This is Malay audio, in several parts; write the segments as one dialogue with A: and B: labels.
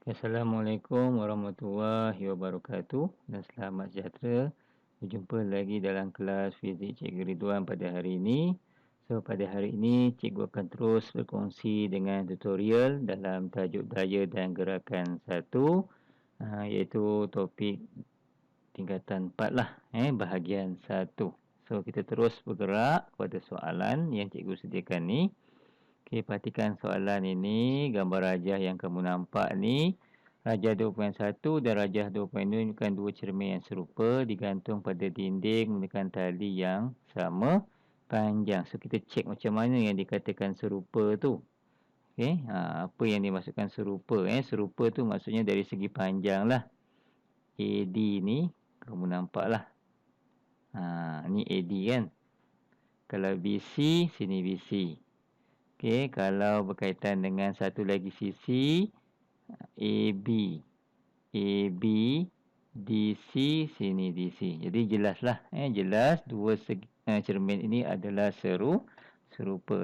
A: Assalamualaikum warahmatullahi wabarakatuh dan selamat sejahtera. Berjumpa lagi dalam kelas fizik Cikgu Ridwan pada hari ini. So, pada hari ini Cikgu akan terus berkongsi dengan tutorial dalam tajuk daya dan gerakan 1, iaitu topik tingkatan 4 lah, bahagian 1. So, kita terus bergerak pada soalan yang Cikgu sediakan ni. Okey, perhatikan soalan ini, gambar rajah yang kamu nampak ni. Rajah 2.1 dan rajah 2.2 menunjukkan dua cermin yang serupa digantung pada dinding menggunakan tali yang sama panjang. So, kita cek macam mana yang dikatakan serupa tu. Okey, apa yang dimaksudkan serupa? Serupa tu maksudnya dari segi panjang lah. AD ni, kamu nampak lah. Ni AD kan. Kalau BC, sini BC. Okey, kalau berkaitan dengan satu lagi sisi, AB. AB, DC, sini DC. Jadi jelaslah. Jelas dua cermin ini adalah serupa.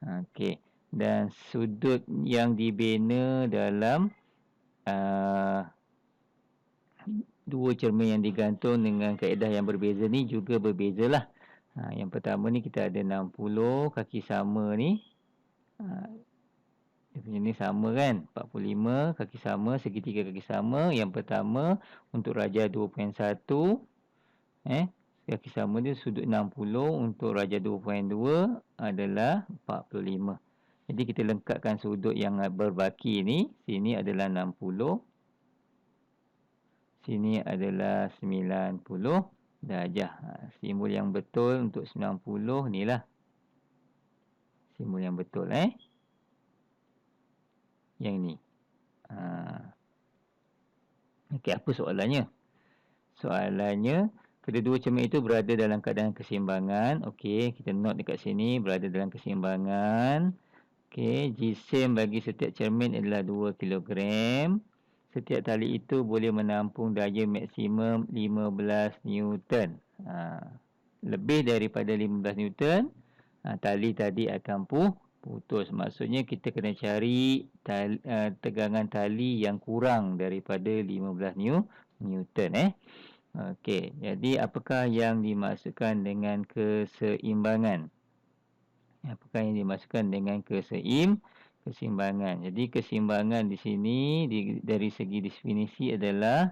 A: Okey. Dan sudut yang dibina dalam dua cermin yang digantung dengan kaedah yang berbeza ni juga berbezalah. Yang pertama ni kita ada 60 kaki sama ni. Dia punya ni sama kan, 45 kaki sama, segitiga kaki sama. Yang pertama untuk rajah 2.1, kaki sama dia sudut 60. Untuk rajah 2.2 adalah 45. Jadi kita lengkapkan sudut yang berbaki ni. Sini adalah 60, sini adalah 90 darjah. Simbol yang betul untuk 90 ni lah simbol yang betul yang ni. Okey, apa soalannya? Soalannya, kedua-dua cermin itu berada dalam keadaan keseimbangan. Okey, kita note dekat sini, berada dalam keseimbangan. Okey, jisim bagi setiap cermin adalah 2 kilogram. Setiap tali itu boleh menampung daya maksimum 15 Newton. Lebih daripada 15 Newton, tali tadi akan putus. Maksudnya kita kena cari tegangan tali yang kurang daripada 15 Newton. Okey, jadi apakah yang dimaksudkan dengan keseimbangan? Apakah yang dimaksudkan dengan keseimbangan? Jadi keseimbangan di sini dari segi definisi adalah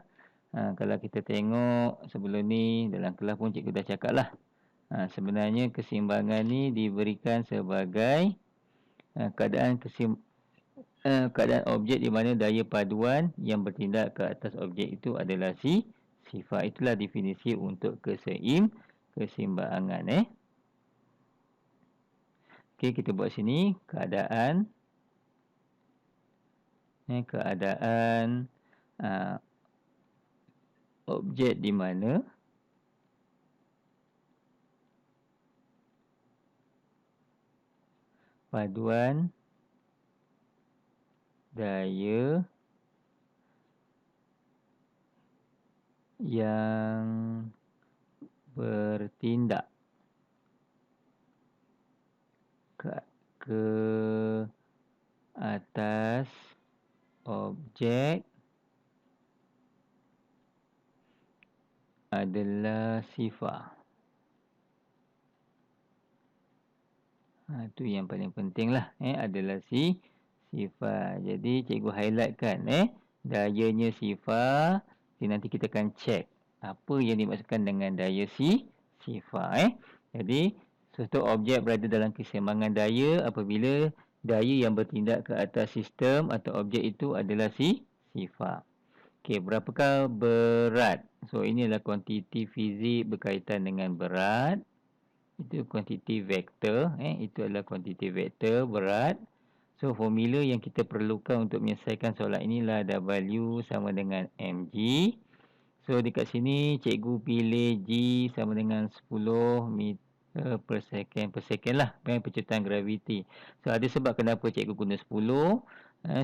A: kalau kita tengok sebelum ni dalam kelas pun cikgu dah cakap lah. Sebenarnya keseimbangan ni diberikan sebagai keadaan objek di mana daya paduan yang bertindak ke atas objek itu adalah sifar. Itulah definisi untuk keseimbangan. Okey, kita buat sini keadaan objek di mana paduan daya yang bertindak ke atas objek adalah sifar. Itu yang paling penting lah. Adalah sifar. Jadi cikgu highlightkan dayanya sifar. Nanti kita akan cek apa yang dimaksudkan dengan daya sifar. Jadi suatu objek berada dalam keseimbangan daya apabila daya yang bertindak ke atas sistem atau objek itu adalah sifar. Okey, berapakah berat? So, ini adalah kuantiti fizik berkaitan dengan berat. Itu kuantiti vektor. Itu adalah kuantiti vektor berat. So, formula yang kita perlukan untuk menyelesaikan soalan inilah W sama dengan mg. So, dekat sini cikgu pilih G sama dengan 10 meter per second lah. Penciptaan graviti. So, ada sebab kenapa cikgu guna 10.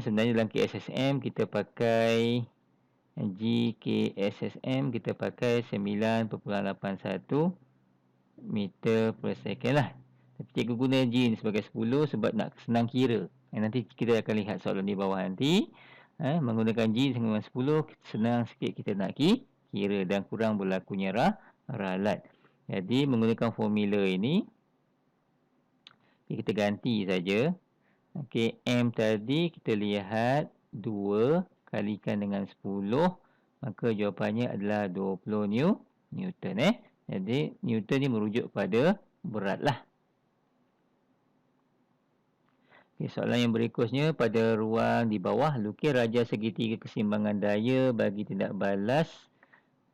A: Sebenarnya dalam KSSM kita pakai GKSSM kita pakai 9.81 meter per second lah. Tapi cikgu guna G ni sebagai 10 sebab nak senang kira. Nanti kita akan lihat soalan di bawah nanti. Menggunakan G dengan 10, senang sikit kita nak kira dan kurang berlakunya ralat. Jadi menggunakan formula ini, kita ganti saja. Okey, M tadi kita lihat 2 kalikan dengan 10, maka jawapannya adalah 20 Newton. Jadi Newton ni merujuk pada berat lah. Okay, soalan yang berikutnya, pada ruang di bawah, lukis raja segitiga keseimbangan daya bagi tindak balas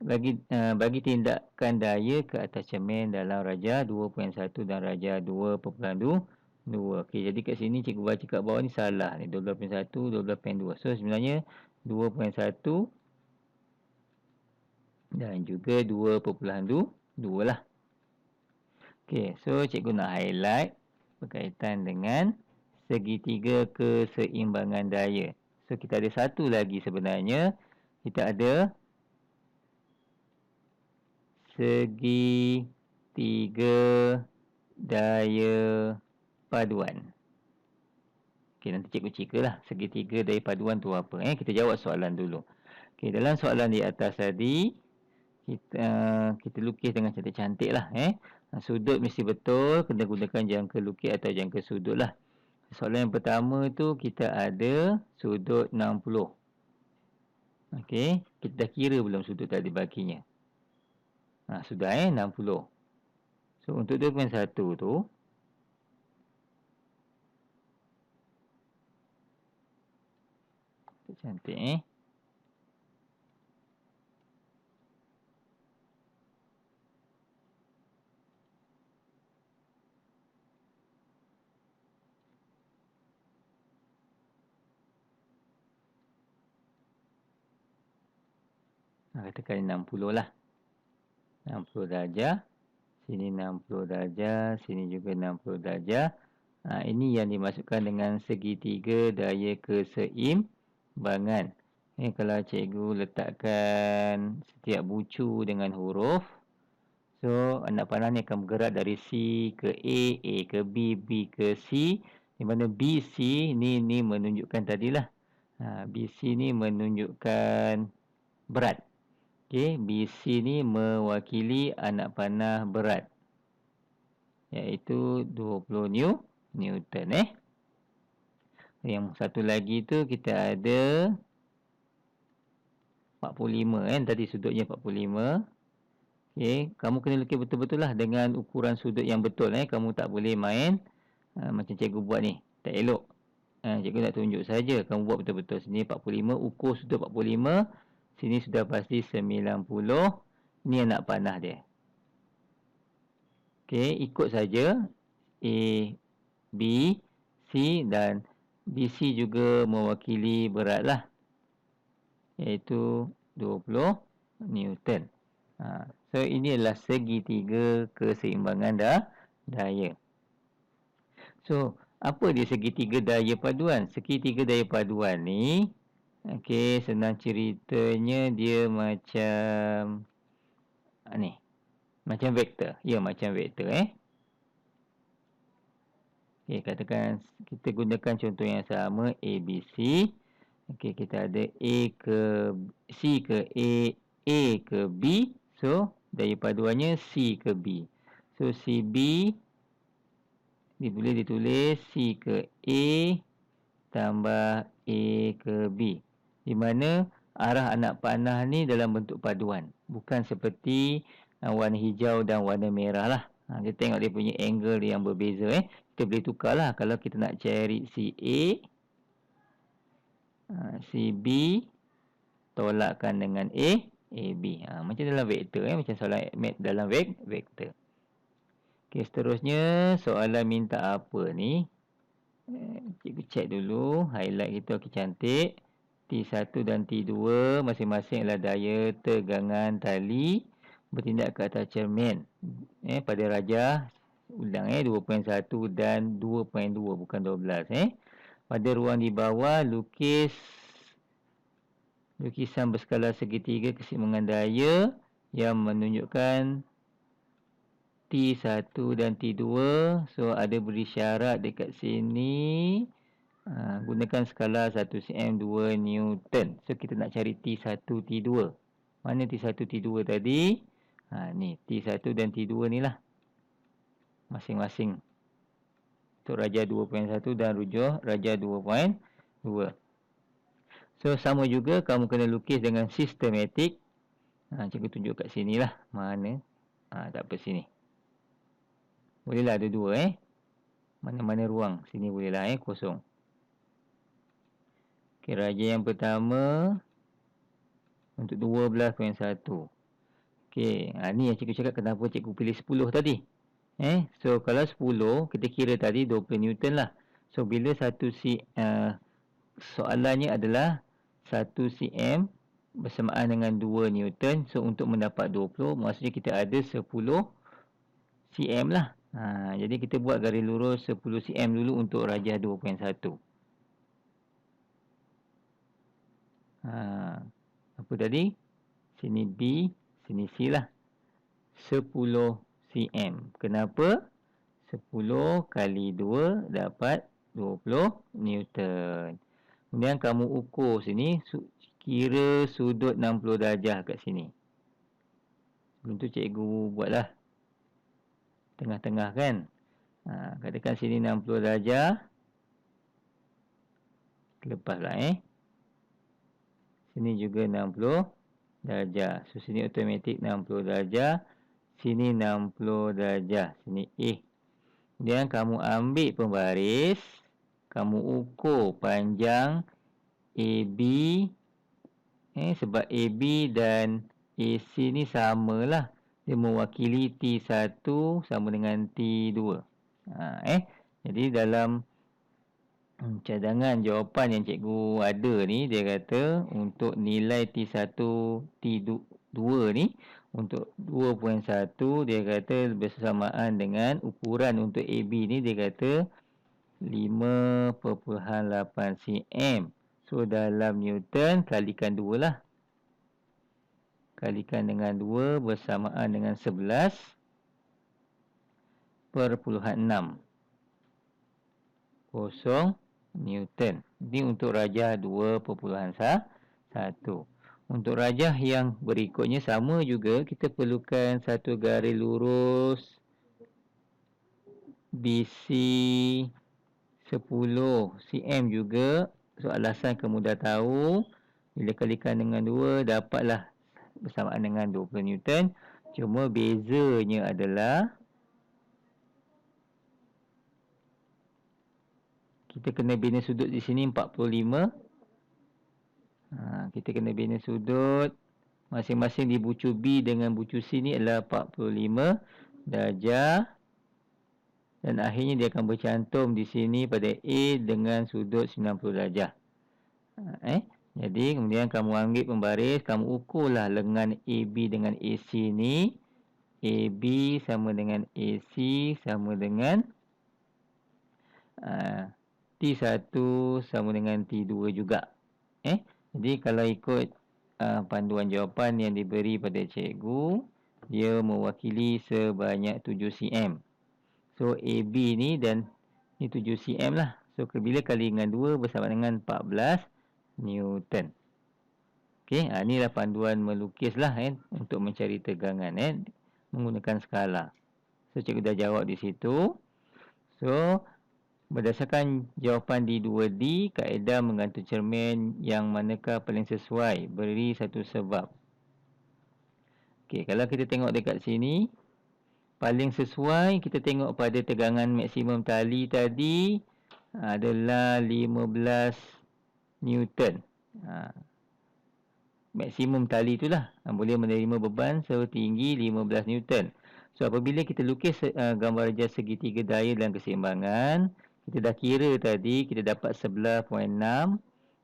A: bagi tindakan daya ke atas cermin dalam raja 2.1 dan raja 2.2. Okey, jadi kat sini cikgu baca kat bawah ni salah ni, 12.1, 12.2. So sebenarnya 2.1 dan juga 2.2 lah. Okey, so cikgu nak highlight berkaitan dengan segitiga keseimbangan daya. So kita ada satu lagi sebenarnya. Kita ada segitiga daya paduan. Okey, nanti cikgu cekalah segitiga daya paduan tu apa. Kita jawab soalan dulu. Okey, dalam soalan di atas tadi, kita lukis dengan cantik-cantik lah. Sudut mesti betul, kena gunakan jangka lukis atau jangka sudut lah. Soalan yang pertama tu kita ada sudut 60. Okey, kita dah kira belum sudut tadi baginya? Sudah 60. So untuk 2.1 tu, cantik katakan 60 lah. 60 darjah. Sini 60 darjah. Sini juga 60 darjah. Ini yang dimasukkan dengan segitiga daya keseimbangan. Kalau cikgu letakkan setiap bucu dengan huruf. So, anak panah ni akan bergerak dari C ke A ke B ke C. Di mana B, C ni menunjukkan tadilah. BC ni menunjukkan berat. Okey, BC ni mewakili anak panah berat, iaitu 20 Newton. Yang satu lagi tu kita ada 45 tadi sudutnya 45. Okey, kamu kena lukis betul-betul lah dengan ukuran sudut yang betul. Kamu tak boleh main macam cikgu buat ni, tak elok. Cikgu nak tunjuk saja, kamu buat betul-betul. Sini 45, ukur sudut 45. Sini sudah pasti 90. Ini anak panah dia. Okey, ikut saja. A, B, C dan BC juga mewakili berat lah, iaitu 20 Newton. So, ini adalah segitiga keseimbangan daya. So, apa dia segitiga daya paduan? Segitiga daya paduan ni, okey, senang ceritanya dia macam ni. Macam vektor. Ya, macam vektor. Okey, katakan kita gunakan contoh yang sama, A, B, C. Okey, kita ada A ke C ke A ke B. So, daya paduannya C ke B. So, CB boleh ditulis C ke A tambah A ke B. Di mana arah anak panah ni dalam bentuk paduan. Bukan seperti warna hijau dan warna merah lah. Kita tengok dia punya angle yang berbeza. Kita boleh tukar lah. Kalau kita nak cari CA, CB tolakkan dengan AB. Macam dalam vektor. Macam soalan dalam vektor. Okey, seterusnya soalan minta apa ni? Cikgu cek dulu. Highlight kita okey cantik. T1 dan T2 masing-masing adalah daya tegangan tali bertindak ke atas cermin. Pada raja, ulang 2.1 dan 2.2 bukan 12. Pada ruang di bawah, lukisan berskala segitiga keseimbangan daya yang menunjukkan T1 dan T2. So, ada beri syarat dekat sini. Gunakan skala 1 cm 2 Newton. So kita nak cari T1, T2. Mana T1, T2 tadi? Ni T1 dan T2 ni lah. Masing-masing. Untuk Raja 2.1 dan Raja 2.2. So sama juga kamu kena lukis dengan sistematik. Cikgu tunjuk kat sini lah. Mana? Tak apa sini. Bolehlah ada dua Mana-mana ruang. Sini bolehlah kosong. Okey, raja yang pertama untuk 12.1. Okey, ni yang cikgu cakap kenapa cikgu pilih 10 tadi. So kalau 10 kita kira tadi 20 Newton lah. So bila soalannya adalah 1 cm bersamaan dengan 2 Newton. So untuk mendapat 20 maksudnya kita ada 10 cm lah. Jadi kita buat garis lurus 10 cm dulu untuk Raja 2.1. Apa tadi? Sini B, sini C lah. 10 cm. Kenapa? 10 kali 2 dapat 20 Newton. Kemudian kamu ukur sini, kira sudut 60 darjah kat sini. Sebelum tu cikgu buatlah tengah-tengah kan. Katakan sini 60 darjah. Lepaslah Sini juga 60 darjah. So sini automatik 60 darjah. Sini 60 darjah. Sini A. Kemudian kamu ambil pembaris. Kamu ukur panjang AB. Sebab AB dan AC ni samalah. Dia mewakili T1 sama dengan T2. Jadi dalam cadangan jawapan yang cikgu ada ni, dia kata untuk nilai T1, T2 ni, untuk 2.1 dia kata bersamaan dengan ukuran untuk AB ni, dia kata 5.8 cm. So dalam Newton kalikan 2 lah. Kalikan dengan 2 bersamaan dengan 11.6 Newton. Ini untuk Raja 2.1. Untuk Raja yang berikutnya sama juga, kita perlukan satu garis lurus BC 10 cm juga. So alasan kamu dah tahu, bila kalikan dengan 2 dapatlah bersamaan dengan 20 Newton. Cuma bezanya adalah kita kena bina sudut di sini 45. Kita kena bina sudut masing-masing di bucu B dengan bucu C ni adalah 45 darjah. Dan akhirnya dia akan bercantum di sini pada A dengan sudut 90 darjah. Jadi kemudian kamu ambil pembaris, kamu ukurlah lengan AB dengan AC ni. AB sama dengan AC sama dengan T1 sama dengan T2 juga. Jadi kalau ikut panduan jawapan yang diberi pada cikgu, dia mewakili sebanyak 7 cm. So AB ni dan ni 7 cm lah. So bila kali dengan 2 bersama dengan 14 Newton. Okey, inilah panduan melukis lah untuk mencari tegangan menggunakan skala. So cikgu dah jawab di situ. So berdasarkan jawapan di 2D, kaedah menggantung cermin yang manakah paling sesuai? Beri satu sebab. Okey, kalau kita tengok dekat sini, paling sesuai kita tengok pada tegangan maksimum tali tadi adalah 15 Newton. Maksimum tali itulah boleh menerima beban setinggi 15 Newton. So apabila kita lukis gambar Raja segitiga daya dalam keseimbangan, kita dah kira tadi, kita dapat 11.6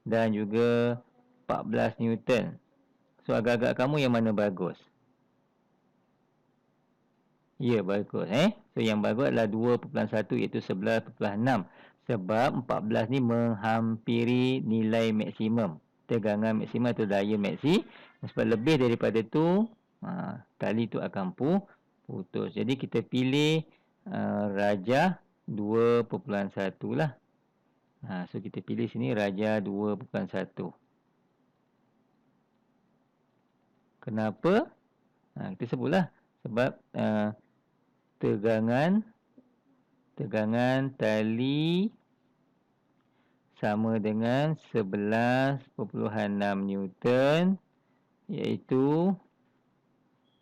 A: dan juga 14 Newton. So agak-agak kamu yang mana bagus? Ya, bagus. So yang bagus adalah 2.1 iaitu 11.6. Sebab 14 ni menghampiri nilai maksimum. Tegangan maksimum atau daya maksi. Sebab lebih daripada tu, tali tu akan putus. Jadi kita pilih Raja 2.1 lah. So kita pilih sini raja 2.1. Kenapa? Kita sebutlah. Sebab tegangan tali sama dengan 11.6 Newton, iaitu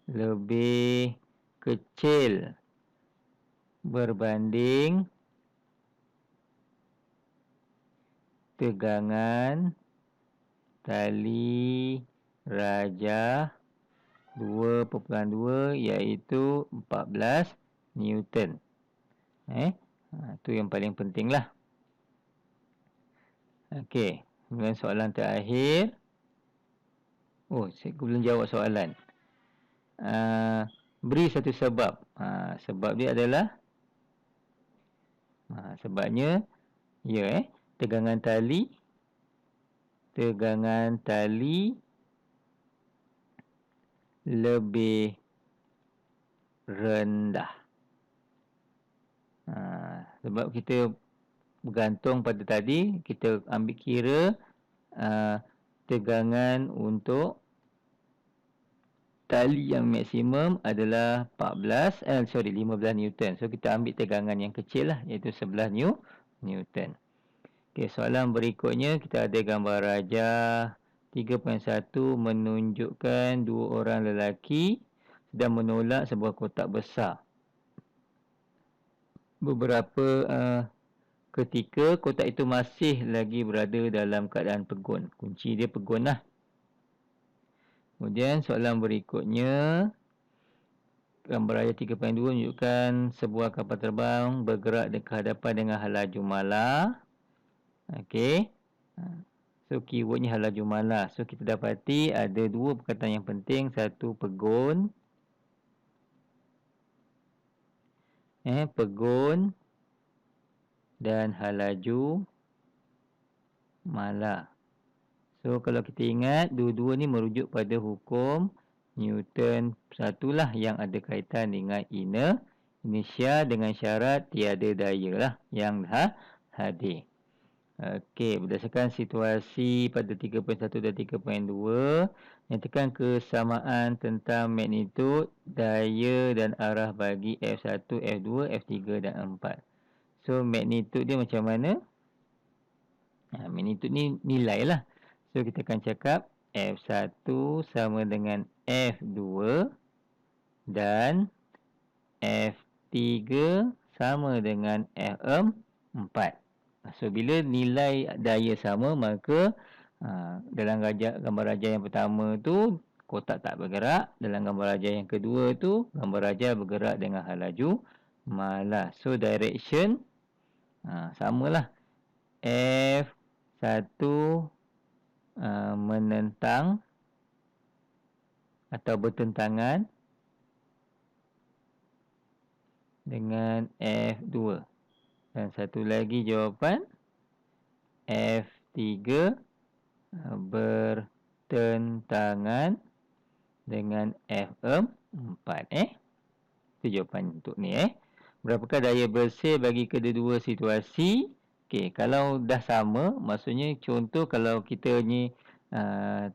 A: lebih kecil berbanding tegangan tali raja 2.2 iaitu 14 Newton. Itu yang paling penting lah. Okey, kemudian soalan terakhir. Saya belum jawab soalan. Beri satu sebab. Sebab dia adalah sebabnya tegangan tali lebih rendah. Sebab kita bergantung pada tadi, kita ambil kira tegangan untuk tali yang maksimum adalah 15 Newton. So kita ambil tegangan yang kecil lah, iaitu 11 Newton. Okey, soalan berikutnya kita ada gambar raja 3.1 menunjukkan dua orang lelaki sedang menolak sebuah kotak besar. Beberapa ketika kotak itu masih lagi berada dalam keadaan pegun. Kunci dia pegun lah. Kemudian soalan berikutnya, gambar raja 3.2 menunjukkan sebuah kapal terbang bergerak ke hadapan dengan halaju malar. Okey. So keywordnya halaju malar. So kita dapati ada dua perkataan yang penting. Satu pegun. Pegun dan halaju malar. So kalau kita ingat, dua-dua ni merujuk pada hukum Newton satulah yang ada kaitan dengan inertia dengan syarat tiada daya lah yang hadir. Okey, berdasarkan situasi pada 3.1 dan 3.2, nyatakan kesamaan tentang magnitud, daya dan arah bagi F1, F2, F3 dan 4. So magnitud dia macam mana? Magnitud ni nilai lah. So kita akan cakap F1 sama dengan F2 dan F3 sama dengan F4. So bila nilai daya sama, maka dalam gambar raja yang pertama tu kotak tak bergerak. Dalam gambar raja yang kedua tu gambar raja bergerak dengan halaju malar. So direction samalah. F1 menentang atau bertentangan dengan F2. Dan satu lagi jawapan, F3 bertentangan dengan F4. Itu jawapan untuk ni. Berapakah daya bersih bagi kedua-dua situasi? Okey, kalau dah sama, maksudnya contoh kalau kita ni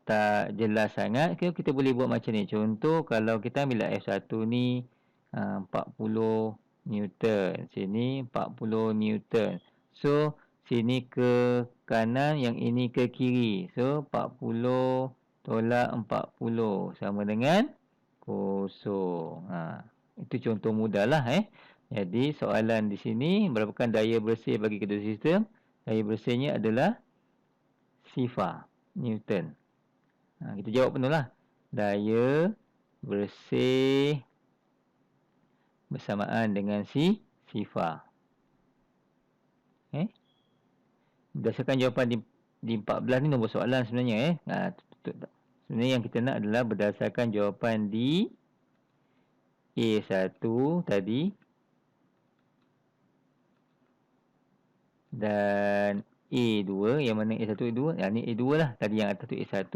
A: tak jelas sangat, kita boleh buat macam ni. Contoh kalau kita ambil F1 ni 40 Newton, sini 40 Newton. So sini ke kanan, yang ini ke kiri. So 40 tolak 40 sama dengan kosong. Itu contoh mudah lah. Jadi soalan di sini, berapakah daya bersih bagi kedua sistem? Daya bersihnya adalah sifar Newton. Kita jawab penuh lah. Daya bersih bersamaan dengan sifar. Berdasarkan jawapan di 14 ni nombor soalan sebenarnya. Sebenarnya yang kita nak adalah berdasarkan jawapan di A1 tadi dan A2, yang mana A1 A2, ni A2 lah. Tadi yang atas tu A1,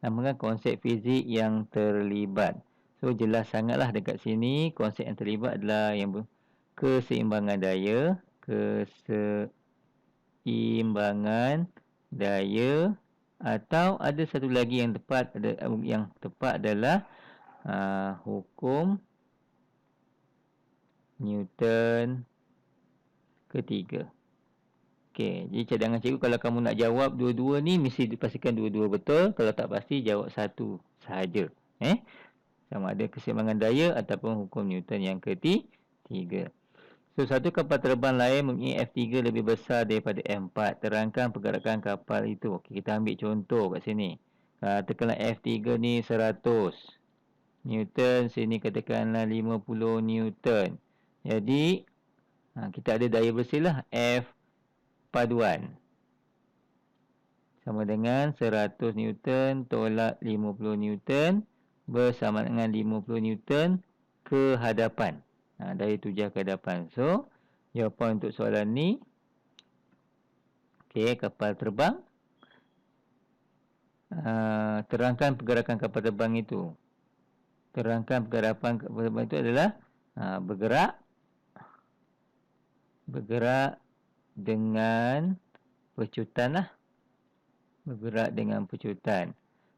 A: namakan konsep fizik yang terlibat. So jelas sangatlah dekat sini konsep yang terlibat adalah yang keseimbangan daya, imbangan daya, atau ada satu lagi yang tepat, adalah hukum Newton ketiga. Okey, jadi cadangan cikgu kalau kamu nak jawab dua-dua ni mesti dipastikan dua-dua betul. Kalau tak pasti jawab satu sahaja. Sama ada keseimbangan daya ataupun hukum Newton yang ketiga. So, satu kapal terbang lain mempunyai F3 lebih besar daripada F4. Terangkan pergerakan kapal itu. Okey, kita ambil contoh kat sini. Katakanlah F3 ni 100 Newton, sini katakanlah 50 Newton. Jadi, kita ada daya bersih lah, F paduan. Sama dengan 100 Newton tolak 50 Newton bersama dengan 50 Newton ke hadapan. Daya tujuh ke hadapan. So, jawapan untuk soalan ni, okey, kapal terbang. Terangkan pergerakan kapal terbang itu. Terangkan pergerakan kapal terbang itu adalah bergerak dengan pecutan lah. Bergerak dengan pecutan.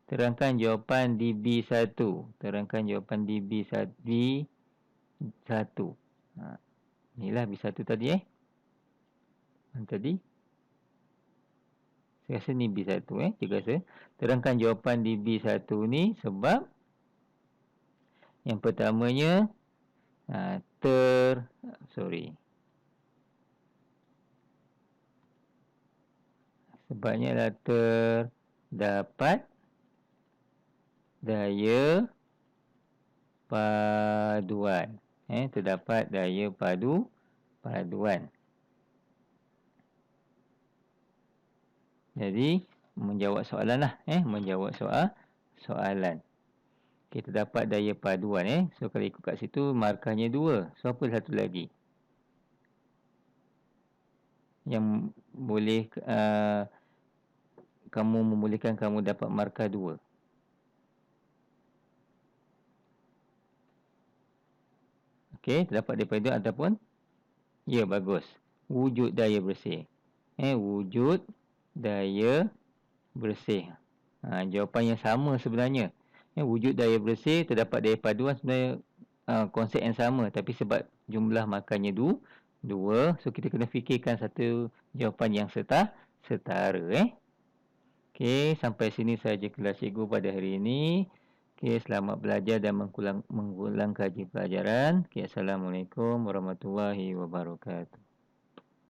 A: Terangkan jawapan DB1. Terangkan jawapan DB1. Inilah B1 tadi tadi. Saya rasa ni B1 Cikgu rasa. Terangkan jawapan DB1 ni sebab yang pertamanya sebabnya adalah terdapat daya paduan. Terdapat daya paduan. Jadi, menjawab soalan lah. Menjawab soalan. Kita dapat daya paduan. So, kalau ikut kat situ, markahnya 2. So, apa satu lagi? Yang boleh kamu membolehkan kamu dapat markah 2. Okey, terdapat daya paduan ataupun? Ya, bagus. Wujud daya bersih. Wujud daya bersih. Jawapan yang sama sebenarnya. Wujud daya bersih, terdapat daya paduan sebenarnya konsep yang sama. Tapi sebab jumlah markahnya 2, so kita kena fikirkan satu jawapan yang setara. Okey, sampai sini saja kelas cikgu pada hari ini. Okey, selamat belajar dan mengulang kaji pelajaran. Okey, Assalamualaikum warahmatullahi wabarakatuh.